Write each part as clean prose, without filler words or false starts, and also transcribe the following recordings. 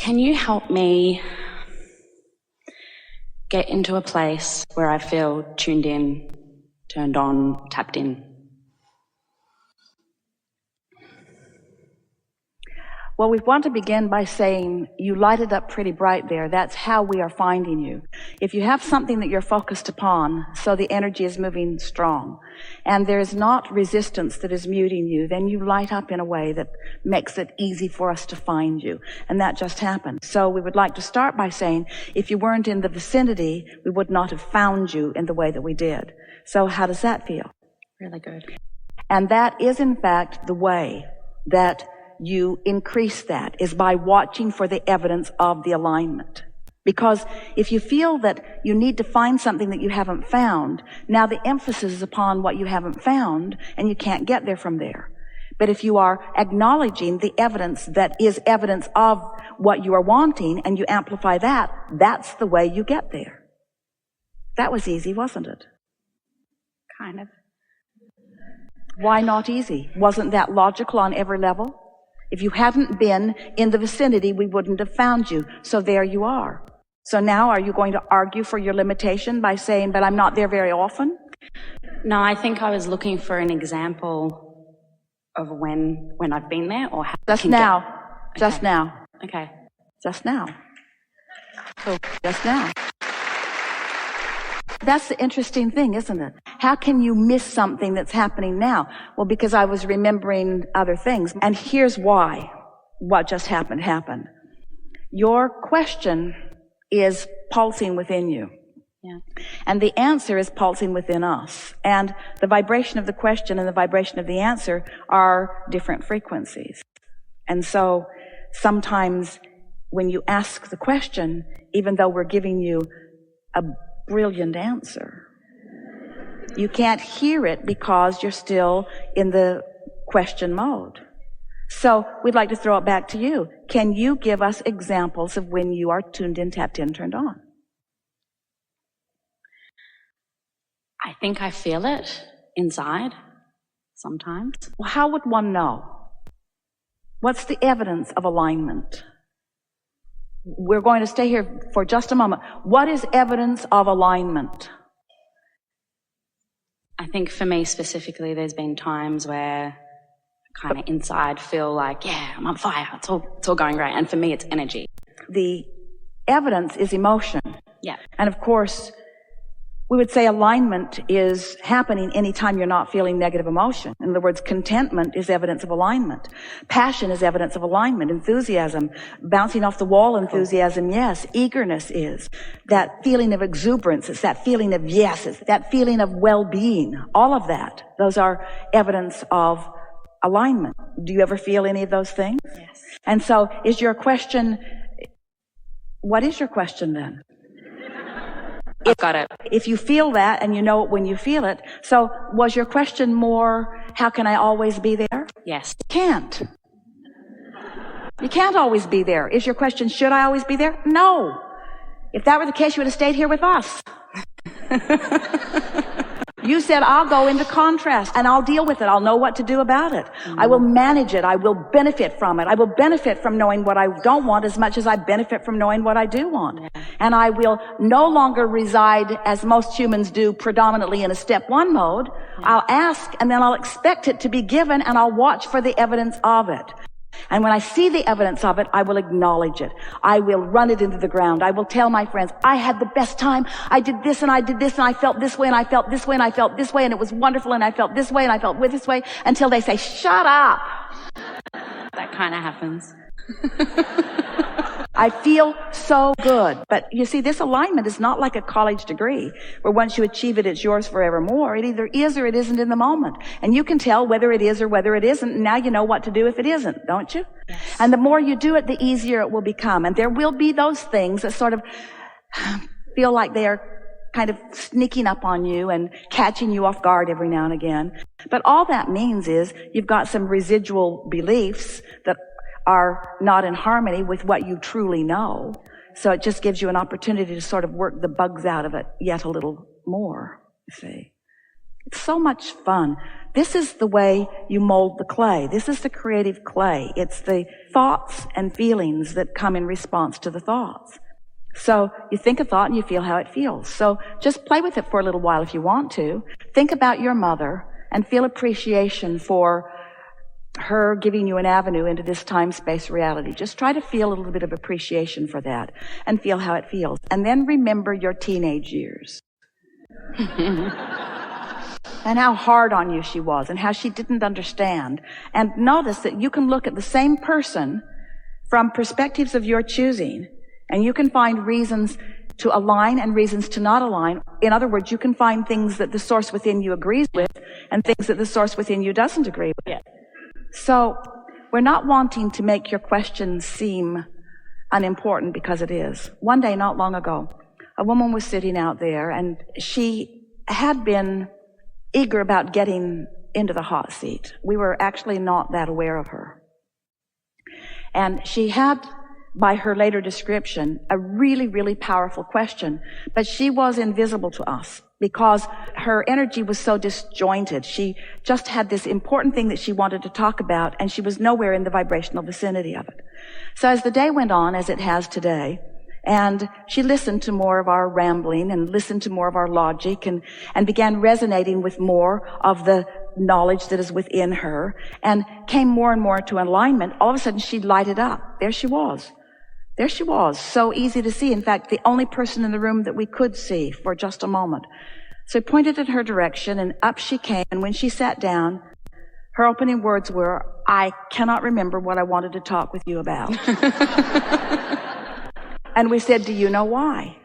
Can you help me get into a place where I feel tuned in, turned on, tapped in? Well, we want to begin by saying you light it up pretty bright there. That's how we are finding you. If you have something that you're focused upon, so the energy is moving strong, and there is not resistance that is muting you, then you light up in a way that makes it easy for us to find you. And that just happened. So we would like to start by saying, if you weren't in the vicinity, we would not have found you in the way that we did. So how does that feel? Really good. And that is, in fact, the way that you increase that, is by watching for the evidence of the alignment. Because if you feel that you need to find something that you haven't found, now the emphasis is upon what you haven't found, and you can't get there from there. But if you are acknowledging the evidence that is evidence of what you are wanting, and you amplify that, that's the way you get there. That was easy, wasn't it? Kind of. Why not easy? Wasn't that logical on every level? If you hadn't been in the vicinity, we wouldn't have found you. So there you are. So now are you going to argue for your limitation by saying, but I'm not there very often? No, I think I was looking for an example of when I've been there, or how. Just now. Just now. Okay. Just now. So just now. That's the interesting thing, isn't it? How can you miss something that's happening now? Well, because I was remembering other things. And here's why what just happened. Your question is pulsing within you. Yeah. And the answer is pulsing within us. And the vibration of the question and the vibration of the answer are different frequencies. And so sometimes when you ask the question, even though we're giving you a brilliant answer, you can't hear it because you're still in the question mode. So we'd like to throw it back to you. Can you give us examples of when you are tuned in, tapped in, turned on? I think I feel it inside sometimes. Well, how would one know? What's the evidence of alignment? We're going to stay here for just a moment. What is evidence of alignment? I think for me specifically, there's been times where I kind of inside feel like, yeah, I'm on fire. It's all going great. And for me, it's energy. The evidence is emotion. Yeah. And of course, we would say alignment is happening anytime you're not feeling negative emotion. In other words, contentment is evidence of alignment. Passion is evidence of alignment. Enthusiasm, bouncing off the wall enthusiasm, yes. Eagerness is. That feeling of exuberance, it's that feeling of yes, it's that feeling of well-being. All of that, those are evidence of alignment. Do you ever feel any of those things? Yes. And so is your question, what is your question then? I've got it. If you feel that, and you know it when you feel it, so was your question more, how can I always be there? Yes. You can't. You can't always be there. Is your question, should I always be there? No. If that were the case, you would have stayed here with us. You said, I'll go into contrast and I'll deal with it. I'll know what to do about it. I will manage it. I will benefit from it. I will benefit from knowing what I don't want as much as I benefit from knowing what I do want. And I will no longer reside, as most humans do, predominantly in a step one mode. I'll ask and then I'll expect it to be given, and I'll watch for the evidence of it. And when I see the evidence of it, I will acknowledge it. I will run it into the ground. I will tell my friends, I had the best time. I did this and I did this and I felt this way and I felt this way and I felt this way and it was wonderful and I felt this way and I felt with this way, until they say, shut up. That kind of happens. I feel so good. But you see, this alignment is not like a college degree where once you achieve it, it's yours forevermore. It either is or it isn't in the moment. And you can tell whether it is or whether it isn't. And now you know what to do if it isn't, don't you? Yes. And the more you do it, the easier it will become. And there will be those things that sort of feel like they are kind of sneaking up on you and catching you off guard every now and again. But all that means is you've got some residual beliefs that are not in harmony with what you truly know. So it just gives you an opportunity to sort of work the bugs out of it yet a little more, you see. It's so much fun. This is the way you mold the clay. This is the creative clay. It's the thoughts and feelings that come in response to the thoughts. So you think a thought and you feel how it feels. So just play with it for a little while if you want to. Think about your mother and feel appreciation for her giving you an avenue into this time-space reality. Just try to feel a little bit of appreciation for that and feel how it feels. And then remember your teenage years. And how hard on you she was and how she didn't understand. And notice that you can look at the same person from perspectives of your choosing, and you can find reasons to align and reasons to not align. In other words, you can find things that the source within you agrees with and things that the source within you doesn't agree with. Yeah. So we're not wanting to make your question seem unimportant because it is. One day, not long ago, a woman was sitting out there and she had been eager about getting into the hot seat. We were actually not that aware of her. And she had, by her later description, a really, really powerful question, but she was invisible to us because her energy was so disjointed. She just had this important thing that she wanted to talk about, and she was nowhere in the vibrational vicinity of it. So as the day went on, as it has today, and she listened to more of our rambling and listened to more of our logic and began resonating with more of the knowledge that is within her and came more and more to alignment. All of a sudden, she lighted up. There she was. There she was. So easy to see. In fact, the only person in the room that we could see for just a moment. So I pointed in her direction and up she came. And when she sat down, her opening words were, "I cannot remember what I wanted to talk with you about." And we said, "Do you know why?"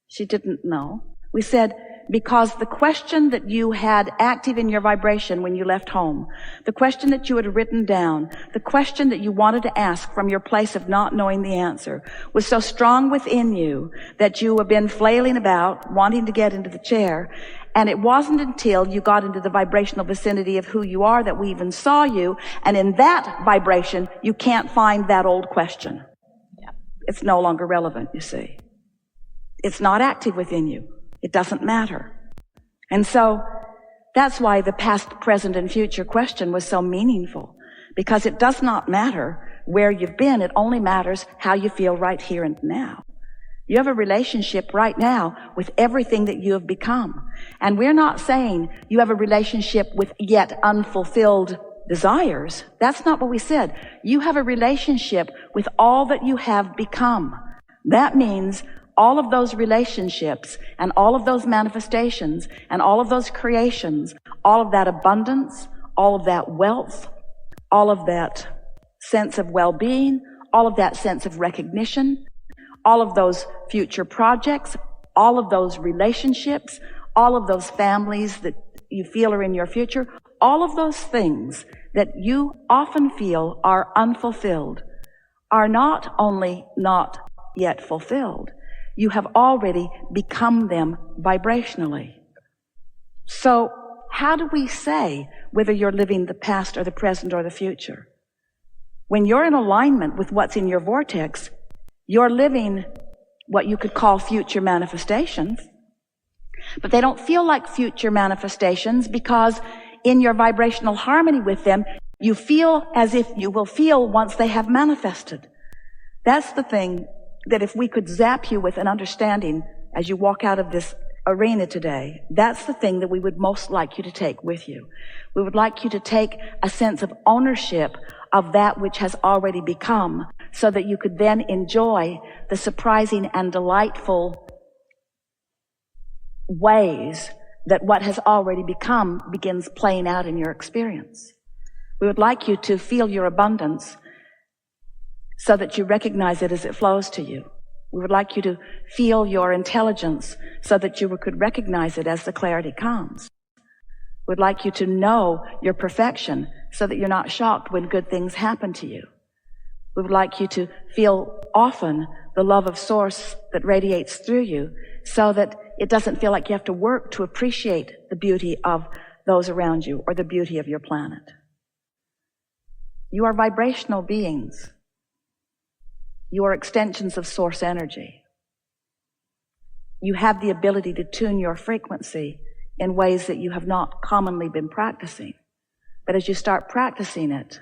She didn't know. We said, "Because the question that you had active in your vibration when you left home, the question that you had written down, the question that you wanted to ask from your place of not knowing the answer was so strong within you that you have been flailing about, wanting to get into the chair. And it wasn't until you got into the vibrational vicinity of who you are that we even saw you. And in that vibration, you can't find that old question. It's no longer relevant, you see. It's not active within you. It doesn't matter." And so that's why the past, present, and future question was so meaningful, because it does not matter where you've been. It only matters how you feel right here and now. You have a relationship right now with everything that you have become. And we're not saying you have a relationship with yet unfulfilled desires. That's not what we said. You have a relationship with all that you have become. That means all of those relationships and all of those manifestations and all of those creations, all of that abundance, all of that wealth, all of that sense of well-being, all of that sense of recognition, all of those future projects, all of those relationships, all of those families that you feel are in your future, all of those things that you often feel are unfulfilled are not only not yet fulfilled, you have already become them vibrationally. So how do we say whether you're living the past or the present or the future? When you're in alignment with what's in your vortex, you're living what you could call future manifestations, but they don't feel like future manifestations because in your vibrational harmony with them, you feel as if you will feel once they have manifested. That's the thing that if we could zap you with an understanding as you walk out of this arena today, that's the thing that we would most like you to take with you. We would like you to take a sense of ownership of that which has already become so that you could then enjoy the surprising and delightful ways that what has already become begins playing out in your experience. We would like you to feel your abundance so that you recognize it as it flows to you. We would like you to feel your intelligence so that you could recognize it as the clarity comes. We'd like you to know your perfection so that you're not shocked when good things happen to you. We would like you to feel often the love of Source that radiates through you so that it doesn't feel like you have to work to appreciate the beauty of those around you or the beauty of your planet. You are vibrational beings. You are extensions of Source energy. You have the ability to tune your frequency in ways that you have not commonly been practicing. But as you start practicing it,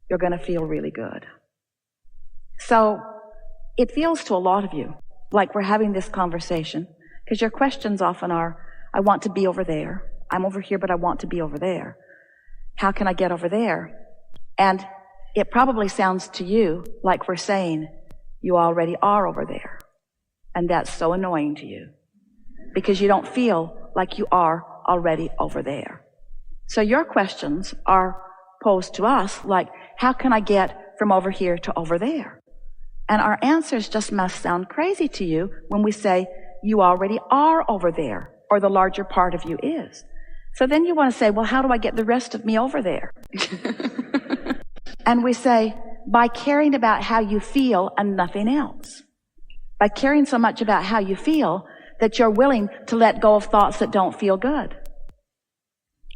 you're going to feel really good. So it feels to a lot of you like we're having this conversation, because your questions often are, I want to be over there. I'm over here, but I want to be over there. How can I get over there? And it probably sounds to you like we're saying, you already are over there. And that's so annoying to you, because you don't feel like you are already over there. So your questions are posed to us like, how can I get from over here to over there? And our answers just must sound crazy to you when we say, you already are over there, or the larger part of you is. So then you want to say, well, how do I get the rest of me over there? And we say, by caring about how you feel and nothing else. By caring so much about how you feel that you're willing to let go of thoughts that don't feel good.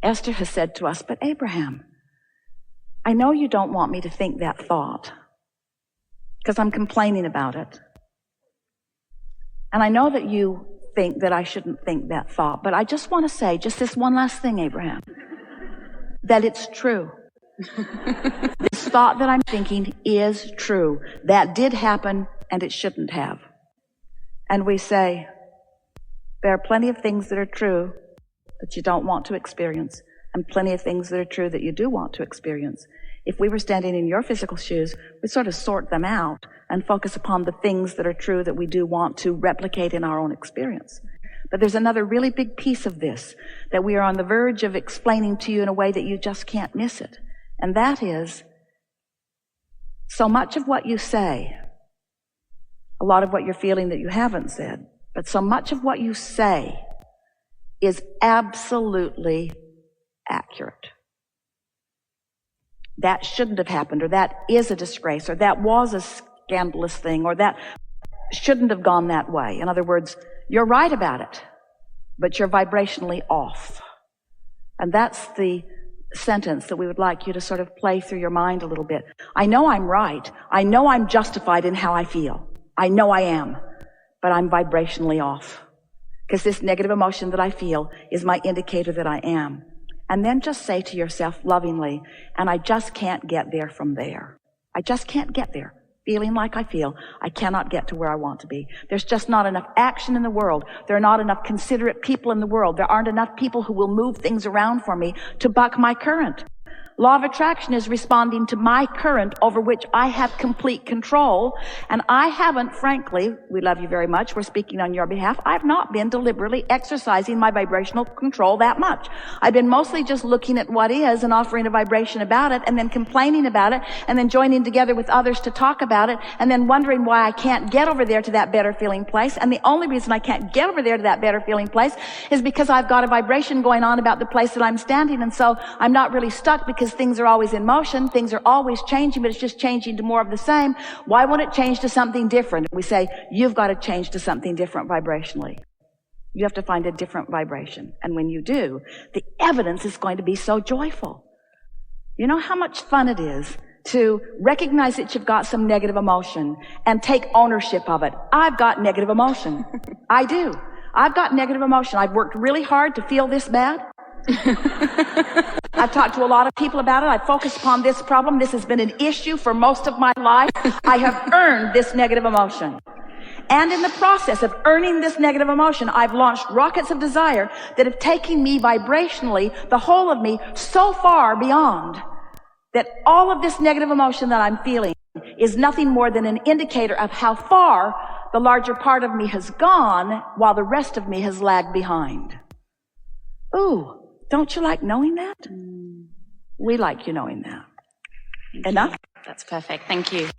Esther has said to us, but Abraham, I know you don't want me to think that thought because I'm complaining about it. And I know that you think that I shouldn't think that thought, but I just want to say just this one last thing, Abraham, that it's true. This thought that I'm thinking is true. That did happen and it shouldn't have. And we say, there are plenty of things that are true that you don't want to experience, and plenty of things that are true that you do want to experience. If we were standing in your physical shoes, we'd sort of sort them out and focus upon the things that are true that we do want to replicate in our own experience. But there's another really big piece of this that we are on the verge of explaining to you in a way that you just can't miss it. And that is, so much of what you say, a lot of what you're feeling that you haven't said, but so much of what you say is absolutely accurate. That shouldn't have happened, or that is a disgrace, or that was a scandalous thing, or that shouldn't have gone that way. In other words, you're right about it, but you're vibrationally off. And that's the sentence that we would like you to sort of play through your mind a little bit. I know I'm right. I know I'm justified in how I feel. I know I am, but I'm vibrationally off. Because this negative emotion that I feel is my indicator that I am. And then just say to yourself lovingly, and I just can't get there from there. I just can't get there. Feeling like I feel, I cannot get to where I want to be. There's just not enough action in the world. There are not enough considerate people in the world. There aren't enough people who will move things around for me to buck my current. Law of attraction is responding to my current over which I have complete control. And I haven't, frankly, we love you very much, we're speaking on your behalf, I've not been deliberately exercising my vibrational control that much. I've been mostly just looking at what is and offering a vibration about it, and then complaining about it, and then joining together with others to talk about it, and then wondering why I can't get over there to that better feeling place. And the only reason I can't get over there to that better feeling place is because I've got a vibration going on about the place that I'm standing, and so I'm not really stuck because things are always in motion, things are always changing, but it's just changing to more of the same. Why won't it change to something different? We say, you've got to change to something different vibrationally. You have to find a different vibration. And when you do, the evidence is going to be so joyful. You know how much fun it is to recognize that you've got some negative emotion and take ownership of it. I've got negative emotion. I do. I've got negative emotion. I've worked really hard to feel this bad. I've talked to a lot of people about it. I've focused upon this problem. This has been an issue for most of my life. I have earned this negative emotion. And in the process of earning this negative emotion, I've launched rockets of desire that have taken me vibrationally, the whole of me, so far beyond that all of this negative emotion that I'm feeling is nothing more than an indicator of how far the larger part of me has gone while the rest of me has lagged behind. Ooh. Don't you like knowing that? We like you knowing that. Enough? That's perfect. Thank you.